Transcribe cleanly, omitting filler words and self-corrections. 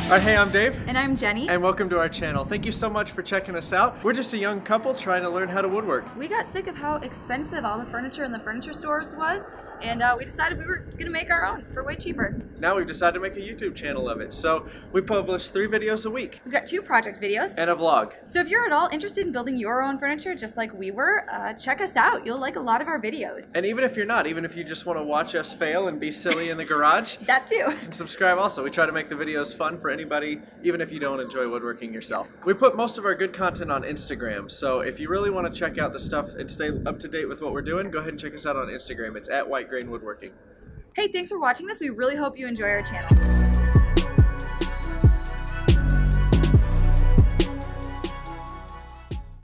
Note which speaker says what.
Speaker 1: Alright, hey, I'm Dave.
Speaker 2: And I'm Jenny.
Speaker 1: And welcome to our channel. Thank you so much for checking us out. We're just a young couple trying to learn how to woodwork.
Speaker 2: We got sick of how expensive all the furniture in the furniture stores was, and we decided we were going to make our own for way cheaper.
Speaker 1: Now we've decided to make a YouTube channel of it. So we publish 3 videos a week.
Speaker 2: We've got 2 project videos.
Speaker 1: And a vlog.
Speaker 2: So if you're at all interested in building your own furniture just like we were, check us out. You'll like a lot of our videos.
Speaker 1: And even if you're not, even if you just want to watch us fail and be silly in the garage,
Speaker 2: That too.
Speaker 1: and subscribe also. We try to make the videos fun for anybody, even if you don't enjoy woodworking yourself. We put most of our good content on Instagram, so if you really want to check out the stuff and stay up to date with what we're doing, go ahead and check us out on Instagram. It's at White Grain Woodworking.
Speaker 2: Hey, thanks for watching this. We really hope you enjoy our channel.